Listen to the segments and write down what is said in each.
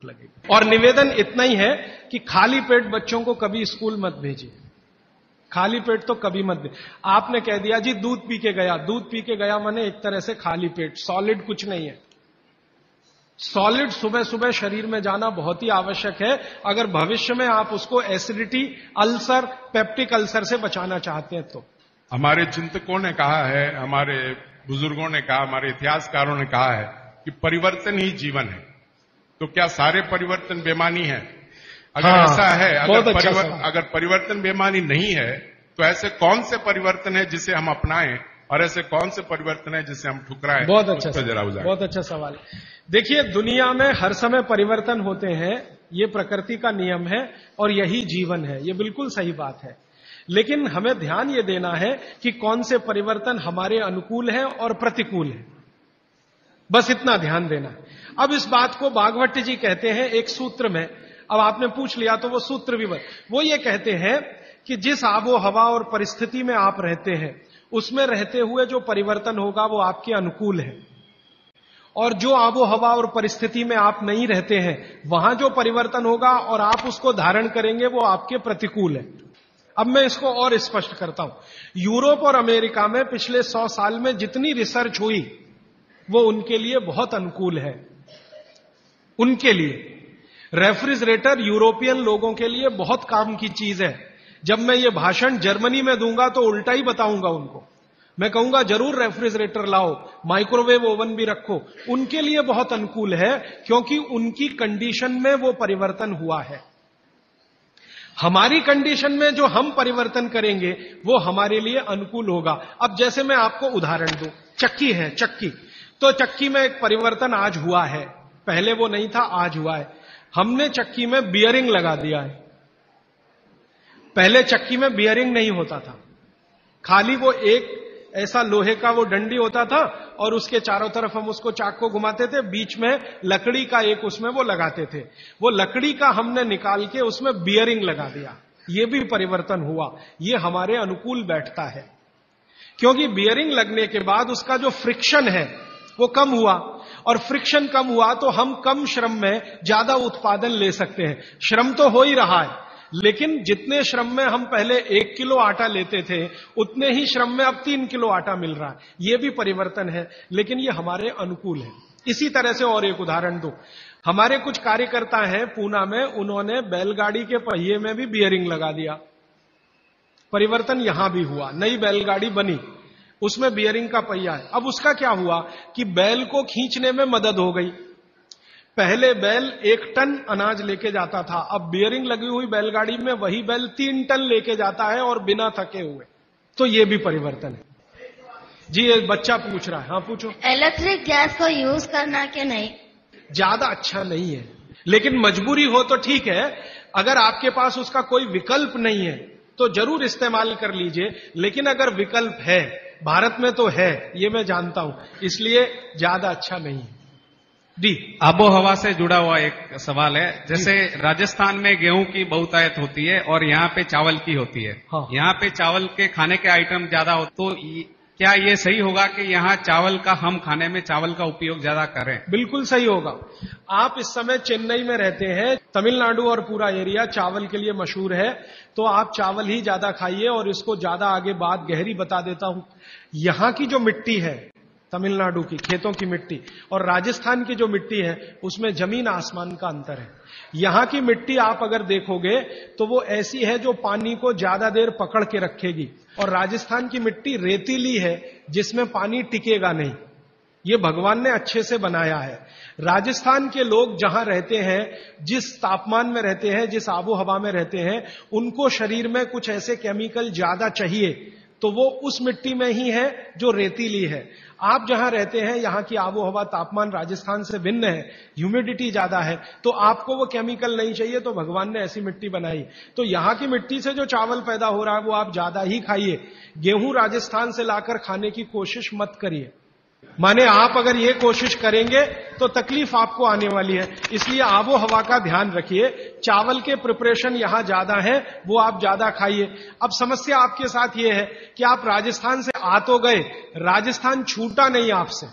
लगेगी। और निवेदन इतना ही है कि खाली पेट बच्चों को कभी स्कूल मत भेजिए, खाली पेट तो कभी मत भेजिए। आपने कह दिया जी दूध पी के गया, दूध पी के गया माने एक तरह से खाली पेट, सॉलिड कुछ नहीं है। सॉलिड सुबह सुबह शरीर में जाना बहुत ही आवश्यक है, अगर भविष्य में आप उसको एसिडिटी, अल्सर, पेप्टिक अल्सर से बचाना चाहते हैं तो। हमारे चिंतकों ने कहा है, हमारे बुजुर्गों ने कहा, हमारे इतिहासकारों ने कहा है कि परिवर्तन ही जीवन है। तो क्या सारे परिवर्तन बेमानी है? अगर ऐसा है, अगर परिवर्तन बेमानी नहीं है तो ऐसे कौन से परिवर्तन है जिसे हम अपनाएं और ऐसे कौन से परिवर्तन है जिसे हम ठुकराएं? बहुत अच्छा सवाल। देखिए, दुनिया में हर समय परिवर्तन होते हैं, ये प्रकृति का नियम है और यही जीवन है, ये बिल्कुल सही बात है। लेकिन हमें ध्यान ये देना है कि कौन से परिवर्तन हमारे अनुकूल हैं और प्रतिकूल हैं, बस इतना ध्यान देना है। अब इस बात को भागवत जी कहते हैं एक सूत्र में, अब आपने पूछ लिया तो वो सूत्र भी वो ये कहते हैं कि जिस आबो हवा और परिस्थिति में आप रहते हैं उसमें रहते हुए जो परिवर्तन होगा वो आपके अनुकूल है, और जो आबो हवा और परिस्थिति में आप नहीं रहते हैं वहां जो परिवर्तन होगा और आप उसको धारण करेंगे वो आपके प्रतिकूल है। अब मैं इसको और स्पष्ट करता हूं। यूरोप और अमेरिका में पिछले 100 साल में जितनी रिसर्च हुई वो उनके लिए बहुत अनुकूल है। उनके लिए रेफ्रिजरेटर यूरोपियन लोगों के लिए बहुत काम की चीज है। जब मैं ये भाषण जर्मनी में दूंगा तो उल्टा ही बताऊंगा उनको, मैं कहूंगा जरूर रेफ्रिजरेटर लाओ, माइक्रोवेव ओवन भी रखो। उनके लिए बहुत अनुकूल है क्योंकि उनकी कंडीशन में वो परिवर्तन हुआ है। हमारी कंडीशन में जो हम परिवर्तन करेंगे वो हमारे लिए अनुकूल होगा। अब जैसे मैं आपको उदाहरण दूं, चक्की है, चक्की, तो चक्की में एक परिवर्तन आज हुआ है, पहले वो नहीं था, आज हुआ है। हमने चक्की में बियरिंग लगा दिया है। पहले चक्की में बियरिंग नहीं होता था, खाली वो एक ऐसा लोहे का वो डंडी होता था और उसके चारों तरफ हम उसको चाक को घुमाते थे, बीच में लकड़ी का एक उसमें वो लगाते थे। वो लकड़ी का हमने निकाल के उसमें बियरिंग लगा दिया, ये भी परिवर्तन हुआ, ये हमारे अनुकूल बैठता है। क्योंकि बियरिंग लगने के बाद उसका जो फ्रिक्शन है वो कम हुआ, और फ्रिक्शन कम हुआ तो हम कम श्रम में ज्यादा उत्पादन ले सकते हैं। श्रम तो हो ही रहा है, लेकिन जितने श्रम में हम पहले 1 किलो आटा लेते थे उतने ही श्रम में अब 3 किलो आटा मिल रहा है। यह भी परिवर्तन है, लेकिन ये हमारे अनुकूल है। इसी तरह से और एक उदाहरण दूं, हमारे कुछ कार्यकर्ता हैं पूना में, उन्होंने बैलगाड़ी के पहिए में भी बियरिंग लगा दिया। परिवर्तन यहां भी हुआ, नई बैलगाड़ी बनी, उसमें बियरिंग का पहिया है। अब उसका क्या हुआ कि बैल को खींचने में मदद हो गई। पहले बैल 1 टन अनाज लेके जाता था, अब बियरिंग लगी हुई बैलगाड़ी में वही बैल 3 टन लेके जाता है और बिना थके हुए। तो ये भी परिवर्तन है। जी एक बच्चा पूछ रहा है, हाँ पूछो। इलेक्ट्रिक गैस को यूज करना कि नहीं? ज्यादा अच्छा नहीं है, लेकिन मजबूरी हो तो ठीक है। अगर आपके पास उसका कोई विकल्प नहीं है तो जरूर इस्तेमाल कर लीजिए, लेकिन अगर विकल्प है, भारत में तो है, ये मैं जानता हूं, इसलिए ज्यादा अच्छा नहीं है। डी आबो हवा से जुड़ा हुआ एक सवाल है। जैसे राजस्थान में गेहूं की बहुतायत होती है और यहाँ पे चावल की होती है। हाँ। यहाँ पे चावल के खाने के आइटम ज्यादा हो, तो क्या ये सही होगा कि यहाँ चावल का, हम खाने में चावल का उपयोग ज्यादा करें? बिल्कुल सही होगा। आप इस समय चेन्नई में रहते हैं, तमिलनाडु और पूरा एरिया चावल के लिए मशहूर है, तो आप चावल ही ज्यादा खाइए। और इसको ज्यादा आगे बात गहरी बता देता हूं। यहां की जो मिट्टी है, तमिलनाडु की खेतों की मिट्टी और राजस्थान की जो मिट्टी है, उसमें जमीन आसमान का अंतर है। यहां की मिट्टी आप अगर देखोगे तो वो ऐसी है जो पानी को ज्यादा देर पकड़ के रखेगी, और राजस्थान की मिट्टी रेतीली है जिसमें पानी टिकेगा नहीं। ये भगवान ने अच्छे से बनाया है। राजस्थान के लोग जहां रहते हैं, जिस तापमान में रहते हैं, जिस आबो हवा में रहते हैं, उनको शरीर में कुछ ऐसे केमिकल ज्यादा चाहिए, तो वो उस मिट्टी में ही है जो रेतीली है। आप जहां रहते हैं यहां की आबो हवा, तापमान राजस्थान से भिन्न है, ह्यूमिडिटी ज्यादा है, तो आपको वो केमिकल नहीं चाहिए, तो भगवान ने ऐसी मिट्टी बनाई। तो यहां की मिट्टी से जो चावल पैदा हो रहा है वो आप ज्यादा ही खाइए। गेहूं राजस्थान से लाकर खाने की कोशिश मत करिए। माने आप अगर ये कोशिश करेंगे तो तकलीफ आपको आने वाली है। इसलिए आबो हवा का ध्यान रखिए। चावल के प्रिपरेशन यहां ज्यादा है, वो आप ज्यादा खाइए। अब समस्या आपके साथ ये है कि आप राजस्थान से आ तो गए, राजस्थान छूटा नहीं आपसे।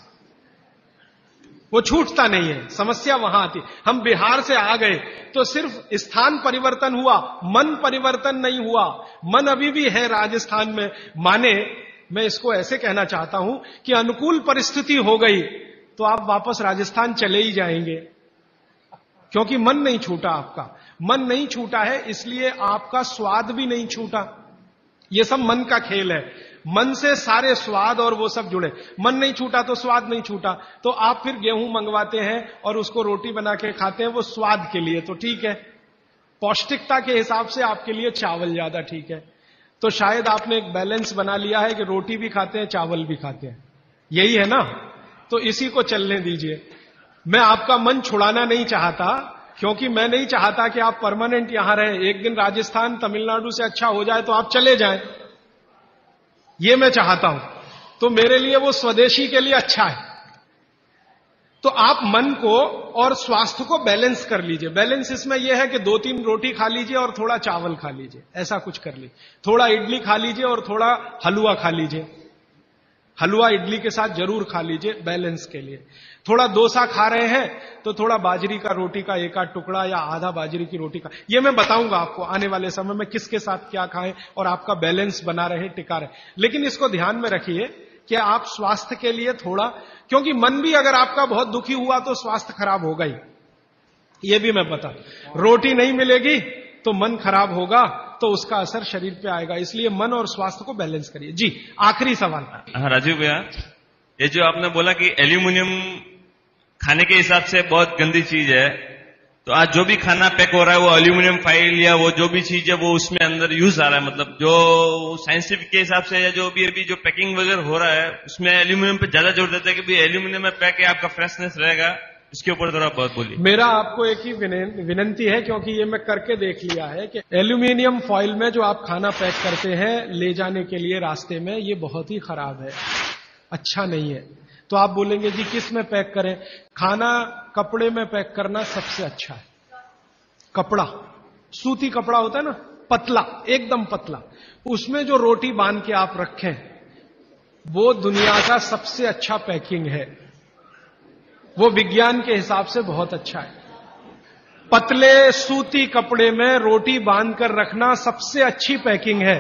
वो छूटता नहीं है। समस्या वहां आती। हम बिहार से आ गए तो सिर्फ स्थान परिवर्तन हुआ, मन परिवर्तन नहीं हुआ। मन अभी भी है राजस्थान में। माने, मैं इसको ऐसे कहना चाहता हूं कि अनुकूल परिस्थिति हो गई तो आप वापस राजस्थान चले ही जाएंगे, क्योंकि मन नहीं छूटा। आपका मन नहीं छूटा है, इसलिए आपका स्वाद भी नहीं छूटा। ये सब मन का खेल है। मन से सारे स्वाद और वो सब जुड़े। मन नहीं छूटा तो स्वाद नहीं छूटा। तो आप फिर गेहूं मंगवाते हैं और उसको रोटी बना के खाते हैं, वो स्वाद के लिए तो ठीक है। पौष्टिकता के हिसाब से आपके लिए चावल ज्यादा ठीक है। तो शायद आपने एक बैलेंस बना लिया है कि रोटी भी खाते हैं, चावल भी खाते हैं। यही है ना? तो इसी को चलने दीजिए। मैं आपका मन छुड़ाना नहीं चाहता, क्योंकि मैं नहीं चाहता कि आप परमानेंट यहां रहें। एक दिन राजस्थान तमिलनाडु से अच्छा हो जाए तो आप चले जाएं, ये मैं चाहता हूं। तो मेरे लिए वो स्वदेशी के लिए अच्छा है। तो आप मन को और स्वास्थ्य को बैलेंस कर लीजिए। बैलेंस इसमें यह है कि 2-3 रोटी खा लीजिए और थोड़ा चावल खा लीजिए, ऐसा कुछ कर लीजिए। थोड़ा इडली खा लीजिए और थोड़ा हलवा खा लीजिए। हलवा इडली के साथ जरूर खा लीजिए बैलेंस के लिए। थोड़ा डोसा खा रहे हैं तो थोड़ा बाजरी का रोटी का एक आध टुकड़ा या आधा बाजरी की रोटी का। ये मैं बताऊंगा आपको आने वाले समय में किसके साथ क्या खाएं और आपका बैलेंस बना रहे, टिका रहे। लेकिन इसको ध्यान में रखिए कि आप स्वास्थ्य के लिए थोड़ा, क्योंकि मन भी अगर आपका बहुत दुखी हुआ तो स्वास्थ्य खराब होगा ही। ये भी मैं बता, रोटी नहीं मिलेगी तो मन खराब होगा, तो उसका असर शरीर पे आएगा। इसलिए मन और स्वास्थ्य को बैलेंस करिए। जी, आखिरी सवाल। हाँ राजीव भैया, ये जो आपने बोला कि एल्यूमिनियम खाने के हिसाब से बहुत गंदी चीज है, तो आज जो भी खाना पैक हो रहा है वो एल्यूमिनियम फॉइल या वो जो भी चीज है वो उसमें अंदर यूज आ रहा है, मतलब जो साइंटिफिक के हिसाब से या जो भी अभी जो पैकिंग वगैरह हो रहा है उसमें एल्यूमिनियम पे ज्यादा जोर देता है कि भाई एल्यूमिनियम में पैक है, आपका फ्रेशनेस रहेगा। इसके ऊपर थोड़ा बहुत बोलिए। मेरा आपको एक ही विनंती है, क्योंकि ये मैं करके देख लिया है कि एल्यूमिनियम फॉइल में जो आप खाना पैक करते हैं ले जाने के लिए रास्ते में, ये बहुत ही खराब है, अच्छा नहीं है। तो आप बोलेंगे जी किस में पैक करें? खाना कपड़े में पैक करना सबसे अच्छा है। कपड़ा, सूती कपड़ा होता है ना, पतला, एकदम पतला, उसमें जो रोटी बांध के आप रखें वो दुनिया का सबसे अच्छा पैकिंग है। वो विज्ञान के हिसाब से बहुत अच्छा है। पतले सूती कपड़े में रोटी बांध कर रखना सबसे अच्छी पैकिंग है।